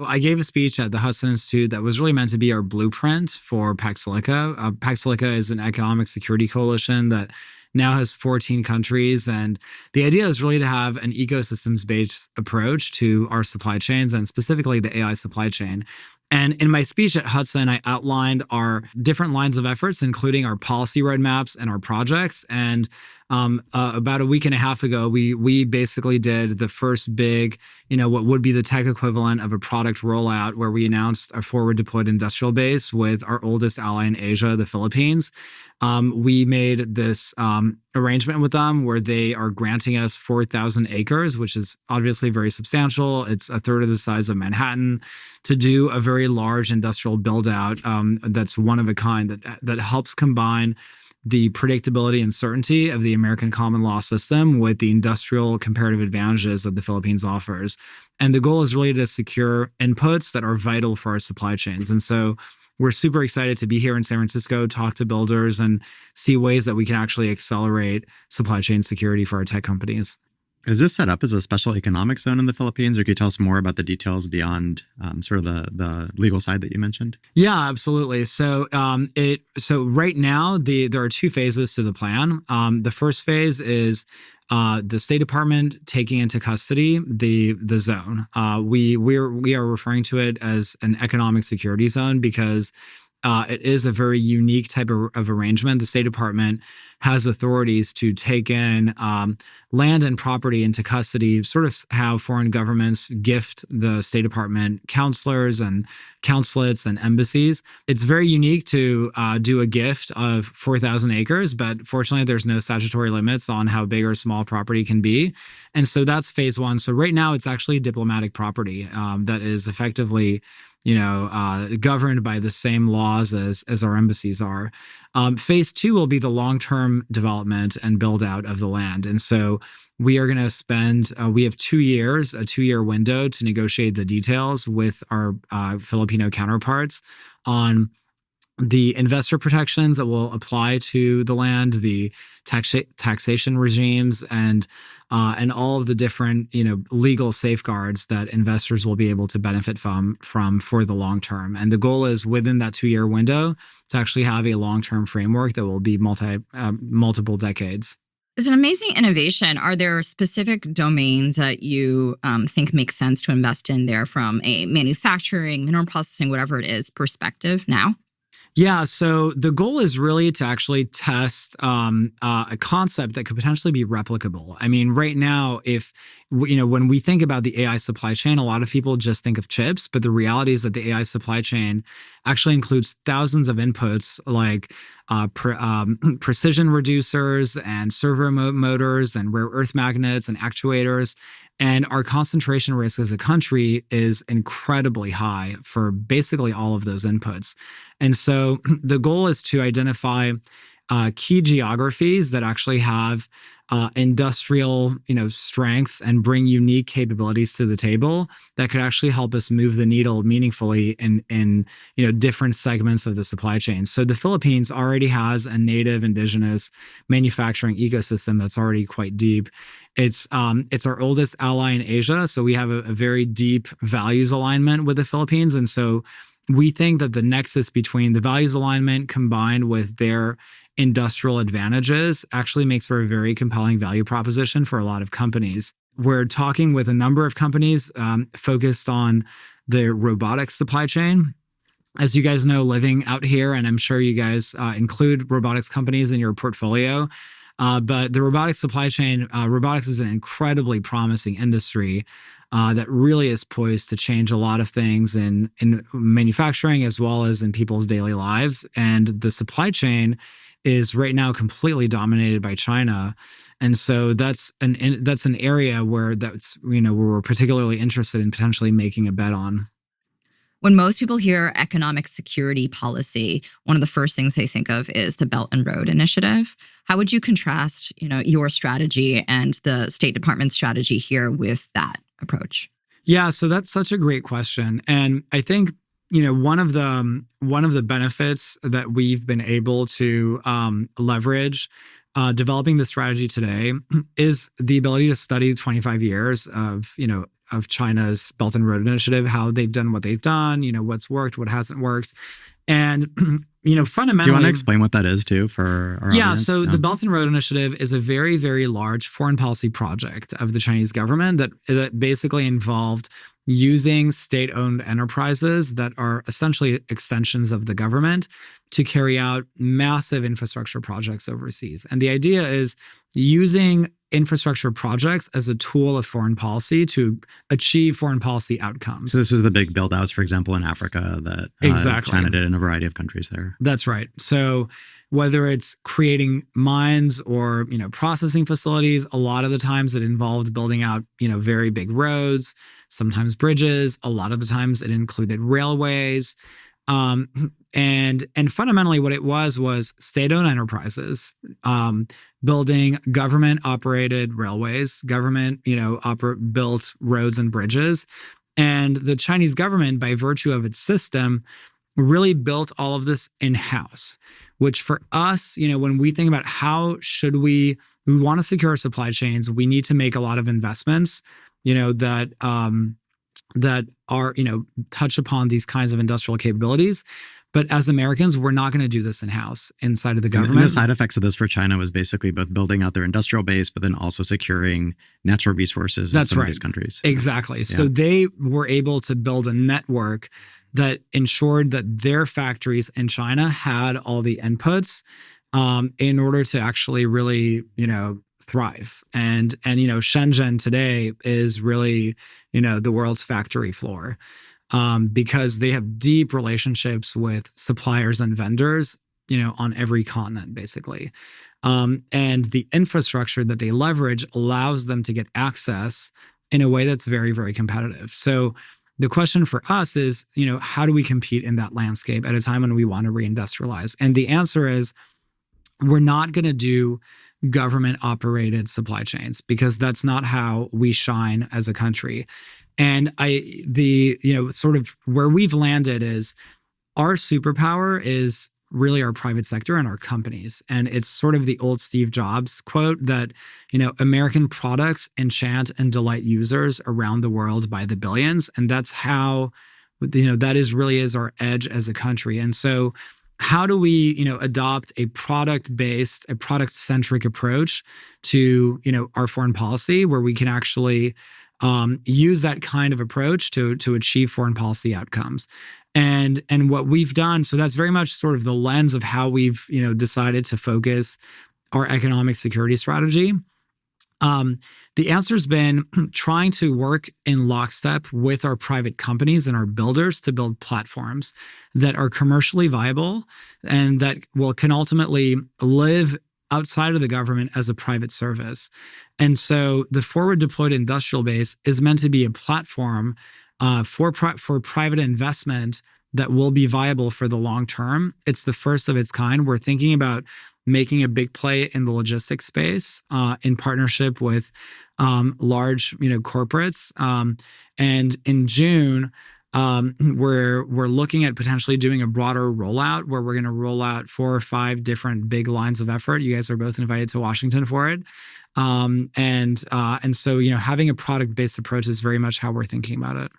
I gave a speech at the Hudson Institute that was really meant to be our blueprint for Pax Silica. Pax Silica is an economic security coalition that now has 14 countries. And the idea is really to have an ecosystems-based approach to our supply chains and specifically the AI supply chain. And in my speech at Hudson, I outlined our different lines of efforts, including our policy roadmaps and our projects. And about a week and a half ago, we basically did the first big, what would be the tech equivalent of a product rollout, where we announced a forward deployed industrial base with our oldest ally in Asia, the Philippines. We made this arrangement with them where they are granting us 4,000 acres, which is obviously very substantial. It's a third of the size of Manhattan, to do a very large industrial build out that's one of a kind, that helps combine the predictability and certainty of the American common law system with the industrial comparative advantages that the Philippines offers. And the goal is really to secure inputs that are vital for our supply chains. And so we're super excited to be here in San Francisco, talk to builders, and see ways that we can actually accelerate supply chain security for our tech companies. Is this set up as a special economic zone in the Philippines, or can you tell us more about the details beyond sort of the legal side that you mentioned? Yeah, absolutely. So right now there are two phases to the plan. The first phase is the State Department taking into custody the zone. We are referring to it as an economic security zone because it is a very unique type of arrangement. The State Department has authorities to take in land and property into custody, sort of how foreign governments gift the State Department counselors and consulates and embassies. It's very unique to do a gift of 4,000 acres, but fortunately there's no statutory limits on how big or small property can be. And so that's phase one. So right now it's actually diplomatic property that is effectively governed by the same laws as our embassies are. Phase two will be the long-term development and build out of the land. And so we are going to spend, we have 2 years, a 2-year window to negotiate the details with our Filipino counterparts on the investor protections that will apply to the land, the taxation regimes, and all of the different legal safeguards that investors will be able to benefit from for the long term. And the goal is within that 2-year window to actually have a long-term framework that will be multiple decades. It's an amazing innovation. Are there specific domains that you think make sense to invest in there from a manufacturing, mineral processing, whatever it is, perspective now? Yeah, so the goal is really to actually test a concept that could potentially be replicable. I mean, right now, when we think about the AI supply chain, a lot of people just think of chips, but the reality is that the AI supply chain actually includes thousands of inputs like precision reducers and servo motors and rare earth magnets and actuators. And our concentration risk as a country is incredibly high for basically all of those inputs. And so the goal is to identify key geographies that actually have industrial, strengths and bring unique capabilities to the table that could actually help us move the needle meaningfully in different segments of the supply chain. So the Philippines already has a native indigenous manufacturing ecosystem that's already quite deep. It's our oldest ally in Asia, so we have a very deep values alignment with the Philippines, and so we think that the nexus between the values alignment combined with their industrial advantages actually makes for a very compelling value proposition for a lot of companies. We're talking with a number of companies focused on the robotics supply chain. As you guys know, living out here, and I'm sure you guys include robotics companies in your portfolio, but the robotics supply chain, robotics is an incredibly promising industry that really is poised to change a lot of things in manufacturing as well as in people's daily lives. And the supply chain is right now completely dominated by China. And so that's an area where where we're particularly interested in potentially making a bet on. When most people hear economic security policy, one of the first things they think of is the Belt and Road Initiative. How would you contrast, your strategy and the State Department strategy here with that approach? Yeah, so that's such a great question. And I think, one of the benefits that we've been able to leverage developing the strategy today is the ability to study 25 years of, of China's Belt and Road Initiative, how they've done what they've done, what's worked, what hasn't worked. And, fundamentally. Do you want to explain what that is too for our audience? So the Belt and Road Initiative is a very, very large foreign policy project of the Chinese government that basically involved using state-owned enterprises that are essentially extensions of the government to carry out massive infrastructure projects overseas. And the idea is using infrastructure projects as a tool of foreign policy to achieve foreign policy outcomes. So this was the big build-outs, for example, in Africa that Exactly. China did in a variety of countries there. That's right. So whether it's creating mines or, processing facilities, a lot of the times it involved building out, very big roads, sometimes bridges. A lot of the times it included railways. And fundamentally what it was state-owned enterprises, building government-operated railways, government, built roads and bridges. And the Chinese government, by virtue of its system, really built all of this in-house, which for us, when we think about how should we want to secure our supply chains, we need to make a lot of investments, that are, touch upon these kinds of industrial capabilities. But as Americans, we're not going to do this in-house inside of the government. And the side effects of this for China was basically both building out their industrial base, but then also securing natural resources in some of these countries. Exactly. Yeah. So they were able to build a network that ensured that their factories in China had all the inputs in order to actually really, thrive. And Shenzhen today is really, the world's factory floor. Because they have deep relationships with suppliers and vendors, on every continent, basically. And the infrastructure that they leverage allows them to get access in a way that's very, very competitive. So the question for us is, how do we compete in that landscape at a time when we want to reindustrialize? And the answer is, we're not going to do government operated supply chains because that's not how we shine as a country. And sort of where we've landed is our superpower is really our private sector and our companies. And it's sort of the old Steve Jobs quote that, American products enchant and delight users around the world by the billions. And that's how, that is our edge as a country. And so how do we, adopt a product-based, a product-centric approach to, our foreign policy where we can actually use that kind of approach to achieve foreign policy outcomes. And what we've done, so that's very much sort of the lens of how we've, decided to focus our economic security strategy. The answer's been trying to work in lockstep with our private companies and our builders to build platforms that are commercially viable and that can ultimately live outside of the government as a private service. And so the forward deployed industrial base is meant to be a platform for private investment that will be viable for the long term. It's the first of its kind. We're thinking about making a big play in the logistics space in partnership with large, corporates. And in June, we're looking at potentially doing a broader rollout where we're going to roll out 4 or 5 different big lines of effort. You guys are both invited to Washington for it. And so, having a product-based approach is very much how we're thinking about it.